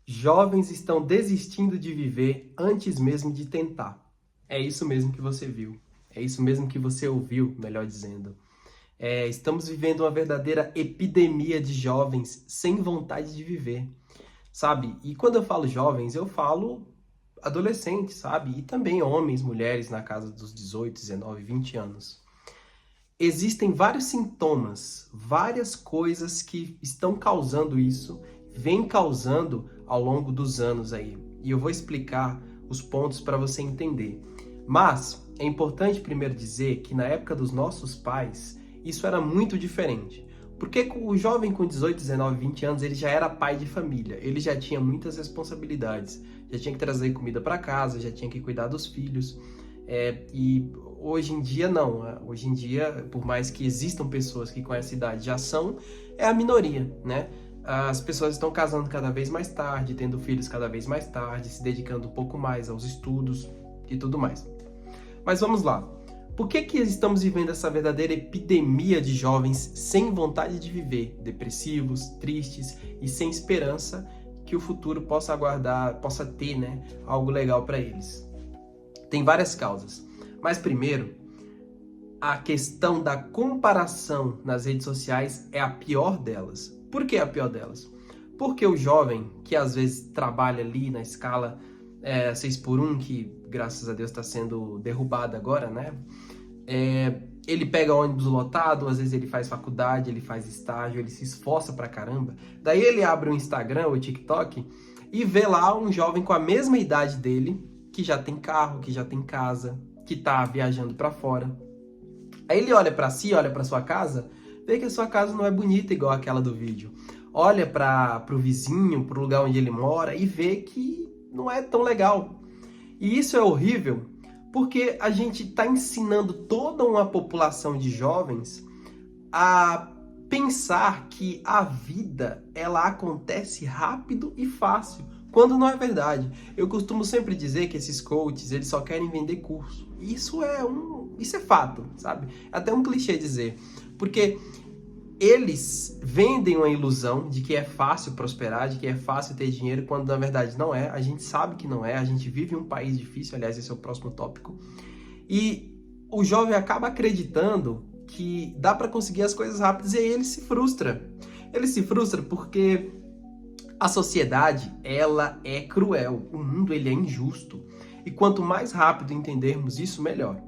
Jovens estão desistindo de viver antes mesmo de tentar. É isso mesmo que você viu. É isso mesmo que você ouviu, melhor dizendo. Estamos vivendo uma verdadeira epidemia de jovens sem vontade de viver, sabe? E quando eu falo jovens, eu falo adolescentes, sabe? E também homens, mulheres na casa dos 18, 19, 20 anos. Existem vários sintomas, várias coisas que estão causando isso, vem causando ao longo dos anos aí. E eu vou explicar os pontos para você entender. Mas é importante primeiro dizer que na época dos nossos pais, isso era muito diferente. Porque o jovem com 18, 19, 20 anos, ele já era pai de família, ele já tinha muitas responsabilidades, já tinha que trazer comida para casa, já tinha que cuidar dos filhos. E hoje em dia não, hoje em dia, por mais que existam pessoas que com essa idade já são, é a minoria, né? As pessoas estão casando cada vez mais tarde, tendo filhos cada vez mais tarde, se dedicando um pouco mais aos estudos e tudo mais. Mas vamos lá. Por que estamos vivendo essa verdadeira epidemia de jovens sem vontade de viver, depressivos, tristes e sem esperança que o futuro possa aguardar, possa ter, né, algo legal para eles? Tem várias causas, mas primeiro, a questão da comparação nas redes sociais é a pior delas. Por que a pior delas? Porque o jovem, que às vezes trabalha ali na escala 6x1, que graças a Deus está sendo derrubada agora, né? Ele pega ônibus lotado, às vezes ele faz faculdade, ele faz estágio, ele se esforça pra caramba. Daí ele abre o Instagram ou o TikTok e vê lá um jovem com a mesma idade dele, que já tem carro, que já tem casa, que tá viajando pra fora. Aí ele olha pra si, olha pra sua casa, vê que a sua casa não é bonita igual aquela do vídeo. Olha pro vizinho, pro lugar onde ele mora e vê que não é tão legal. E isso é horrível, porque a gente está ensinando toda uma população de jovens a pensar que a vida ela acontece rápido e fácil, quando não é verdade. Eu costumo sempre dizer que esses coaches, eles só querem vender curso. Isso é fato, sabe? É até um clichê dizer, porque eles vendem uma ilusão de que é fácil prosperar, de que é fácil ter dinheiro, quando na verdade não é. A gente sabe que não é, a gente vive em um país difícil, aliás, esse é o próximo tópico. E o jovem acaba acreditando que dá para conseguir as coisas rápidas e aí ele se frustra. Ele se frustra porque a sociedade, ela é cruel, o mundo ele é injusto. E quanto mais rápido entendermos isso, melhor.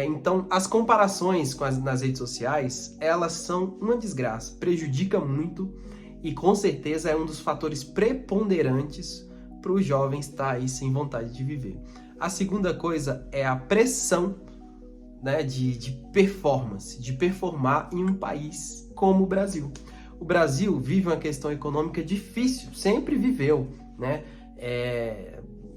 Então, as comparações nas redes sociais, elas são uma desgraça, prejudica muito e com certeza é um dos fatores preponderantes para o jovem estar aí sem vontade de viver. A segunda coisa é a pressão, né, de performance, de performar em um país como o Brasil. O Brasil vive uma questão econômica difícil, sempre viveu, né?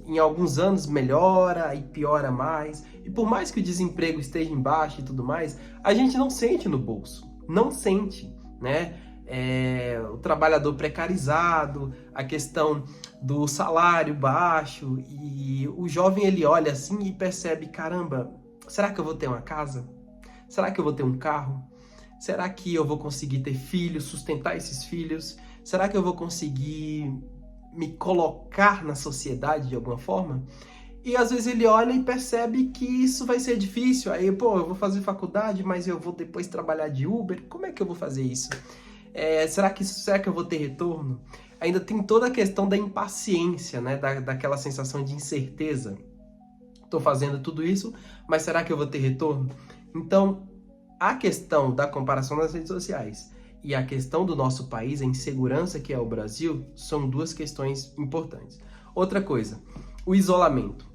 Em alguns anos melhora e piora mais. E por mais que o desemprego esteja embaixo e tudo mais, a gente não sente no bolso. Não sente, né? O trabalhador precarizado, a questão do salário baixo. E o jovem, ele olha assim e percebe, caramba, será que eu vou ter uma casa? Será que eu vou ter um carro? Será que eu vou conseguir ter filhos, sustentar esses filhos? Será que eu vou conseguir me colocar na sociedade de alguma forma? E às vezes ele olha e percebe que isso vai ser difícil. Aí, pô, eu vou fazer faculdade, mas eu vou depois trabalhar de Uber. Como é que eu vou fazer isso? Será que eu vou ter retorno? Ainda tem toda a questão da impaciência, né? Daquela sensação de incerteza. Estou fazendo tudo isso, mas será que eu vou ter retorno? Então, a questão da comparação nas redes sociais e a questão do nosso país, a insegurança que é o Brasil, são duas questões importantes. Outra coisa, o isolamento.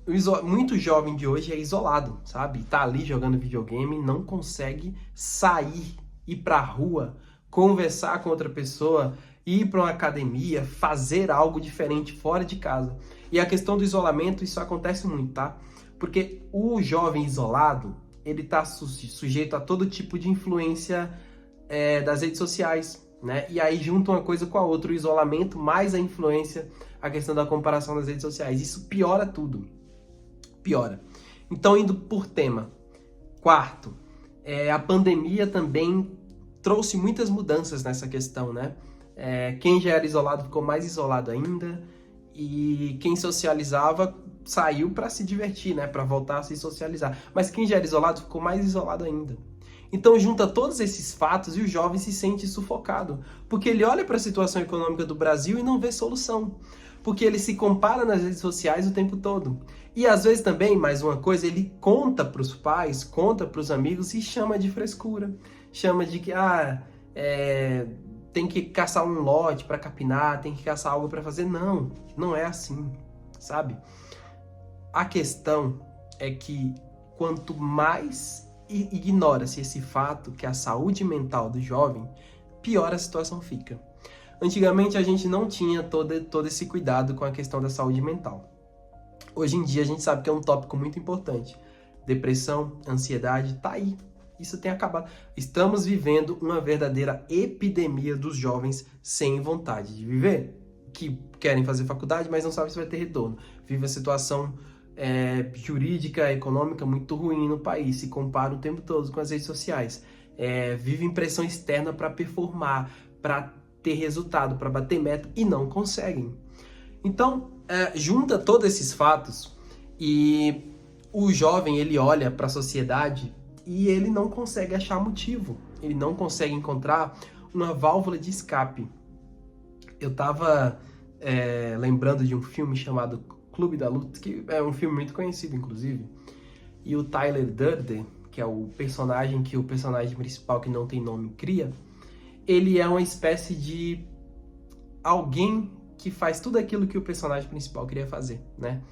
Muito jovem de hoje é isolado, sabe? Tá ali jogando videogame, não consegue sair, ir pra rua, conversar com outra pessoa, ir para uma academia, fazer algo diferente fora de casa. E a questão do isolamento, isso acontece muito, tá? Porque o jovem isolado, ele tá sujeito a todo tipo de influência das redes sociais, né? E aí junta uma coisa com a outra, o isolamento mais a influência, a questão da comparação nas redes sociais. Isso piora tudo. Piora. Então, indo por tema. Quarto, a pandemia também trouxe muitas mudanças nessa questão, né? Quem já era isolado ficou mais isolado ainda, e quem socializava saiu para se divertir, né, para voltar a se socializar. Mas quem já era isolado ficou mais isolado ainda. Então junta todos esses fatos e o jovem se sente sufocado, porque ele olha para a situação econômica do Brasil e não vê solução, porque ele se compara nas redes sociais o tempo todo. E às vezes também, mais uma coisa, ele conta para os pais, conta para os amigos e chama de frescura, chama de que tem que caçar um lote para capinar, tem que caçar algo para fazer. Não, não é assim, sabe? A questão é que quanto mais ignora-se esse fato, que é a saúde mental do jovem, pior a situação fica. Antigamente a gente não tinha todo esse cuidado com a questão da saúde mental. Hoje em dia a gente sabe que é um tópico muito importante. Depressão, ansiedade, tá aí. Isso tem acabado. Estamos vivendo uma verdadeira epidemia dos jovens sem vontade de viver, que querem fazer faculdade, mas não sabem se vai ter retorno. Vive a situação jurídica, econômica muito ruim no país, se compara o tempo todo com as redes sociais. Vive pressão externa para performar, para ter resultado, para bater meta, e não conseguem. Então, junta todos esses fatos e o jovem, ele olha para a sociedade e ele não consegue achar motivo, ele não consegue encontrar uma válvula de escape. Eu tava lembrando de um filme chamado Clube da Luta, que é um filme muito conhecido, inclusive, e o Tyler Durden, que é o personagem principal, que não tem nome, cria, ele é uma espécie de alguém que faz tudo aquilo que o personagem principal queria fazer, né?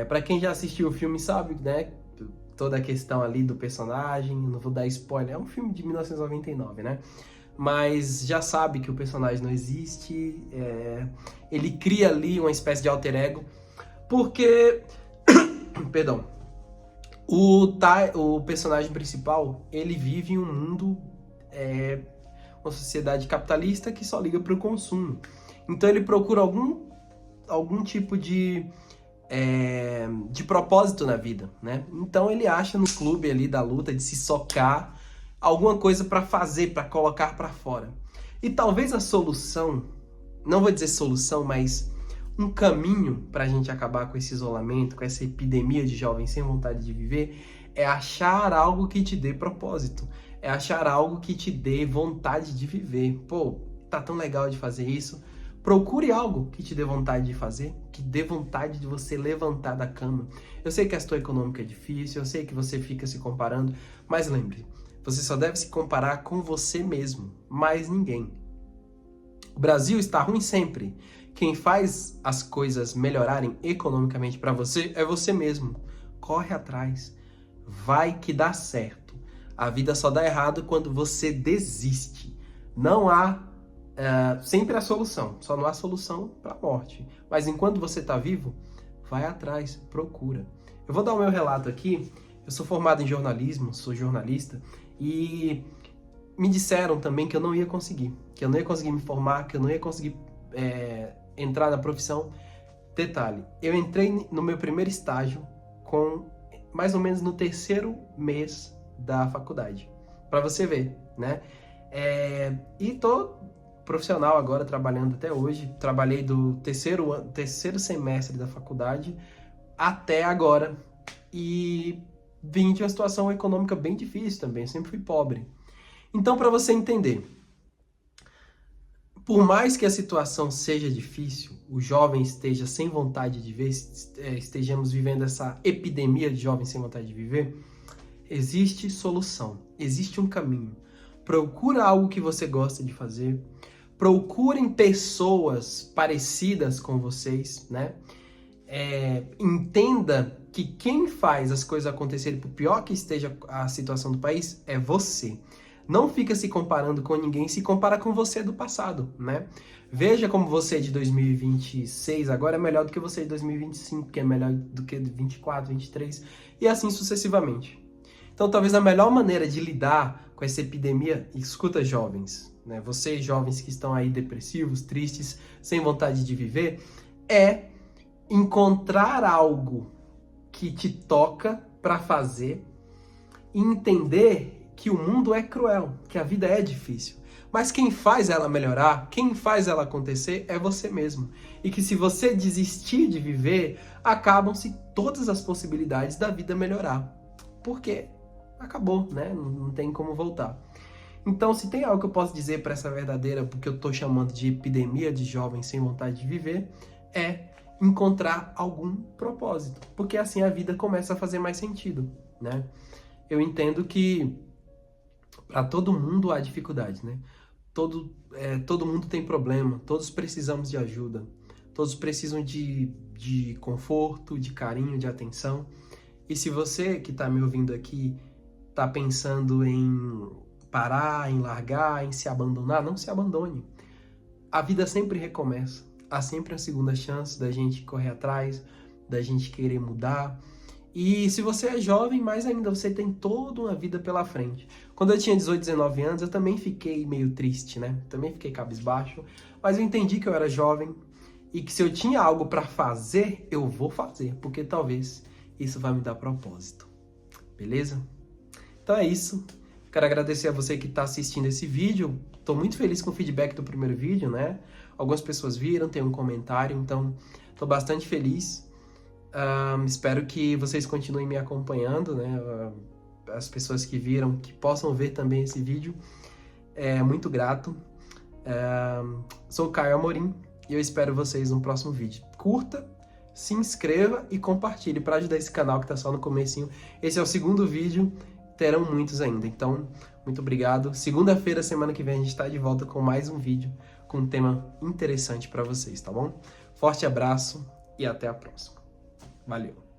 Para quem já assistiu o filme sabe, né? Toda a questão ali do personagem, não vou dar spoiler, é um filme de 1999, né? Mas já sabe que o personagem não existe, ele cria ali uma espécie de alter ego, porque, perdão, o personagem principal, ele vive em um mundo, uma sociedade capitalista que só liga para o consumo. Então ele procura algum tipo de propósito na vida, né? Então ele acha no clube ali da luta, de se socar, alguma coisa para fazer, para colocar para fora. E talvez a solução, não vou dizer solução, mas um caminho para a gente acabar com esse isolamento, com essa epidemia de jovens sem vontade de viver, é achar algo que te dê propósito, é achar algo que te dê vontade de viver. Pô, tá tão legal de fazer isso. Procure algo que te dê vontade de fazer, que dê vontade de você levantar da cama. Eu sei que a situação econômica é difícil, eu sei que você fica se comparando, mas lembre, você só deve se comparar com você mesmo, mais ninguém. O Brasil está ruim sempre. Quem faz as coisas melhorarem economicamente para você é você mesmo. Corre atrás. Vai que dá certo. A vida só dá errado quando você desiste. Não há sempre a solução, só não há solução para a morte. Mas enquanto você está vivo, vai atrás, procura. Eu vou dar o meu relato aqui. Eu sou formado em jornalismo, sou jornalista, e me disseram também que eu não ia conseguir me formar, que eu não ia conseguir entrar na profissão. Detalhe, eu entrei no meu primeiro estágio com mais ou menos no 3º mês da faculdade, para você ver, né? E tô profissional agora, trabalhando até hoje. Trabalhei do terceiro semestre da faculdade até agora, e vim de uma situação econômica bem difícil também, sempre fui pobre. Então, para você entender, por mais que a situação seja difícil, o jovem esteja sem vontade de viver, estejamos vivendo essa epidemia de jovens sem vontade de viver, existe solução, existe um caminho. Procura algo que você gosta de fazer, procurem pessoas parecidas com vocês, né? Entenda que quem faz as coisas acontecerem, por pior que esteja a situação do país, é você. Não fica se comparando com ninguém, se compara com você do passado, né? Veja como você de 2026 agora é melhor do que você de 2025, que é melhor do que de 24, 23, e assim sucessivamente. Então, talvez a melhor maneira de lidar com essa epidemia, escuta jovens, né? Vocês jovens que estão aí depressivos, tristes, sem vontade de viver, é encontrar algo que te toca para fazer e entender que o mundo é cruel, que a vida é difícil, Mas quem faz ela melhorar, quem faz ela acontecer é você mesmo. E que se você desistir de viver, acabam-se todas as possibilidades da vida melhorar. Porque acabou, né? Não tem como voltar. Então, se tem algo que eu posso dizer para essa verdadeira, porque eu estou chamando de epidemia de jovens sem vontade de viver, é encontrar algum propósito. Porque assim a vida começa a fazer mais sentido, né? Eu entendo que para todo mundo há dificuldades, né? Todo mundo tem problema, todos precisamos de ajuda, todos precisam de conforto, de carinho, de atenção. E se você que está me ouvindo aqui está pensando em parar, em largar, em se abandonar, não se abandone. A vida sempre recomeça, há sempre uma segunda chance da gente correr atrás, da gente querer mudar. E se você é jovem, mais ainda, você tem toda uma vida pela frente. Quando eu tinha 18, 19 anos, eu também fiquei meio triste, né? Também fiquei cabisbaixo, mas eu entendi que eu era jovem e que se eu tinha algo para fazer, eu vou fazer, porque talvez isso vai me dar propósito. Beleza? Então é isso. Quero agradecer a você que está assistindo esse vídeo. Estou muito feliz com o feedback do primeiro vídeo, né? Algumas pessoas viram, tem um comentário, então estou bastante feliz. Espero que vocês continuem me acompanhando, né? As pessoas que viram, que possam ver também esse vídeo. É muito grato. Sou o Caio Amorim e eu espero vocês no próximo vídeo. Curta, se inscreva e compartilhe para ajudar esse canal que está só no comecinho. Esse é o segundo vídeo, terão muitos ainda. Então, muito obrigado. Segunda-feira, semana que vem, a gente está de volta com mais um vídeo com um tema interessante para vocês, tá bom? Forte abraço e até a próxima. Valeu!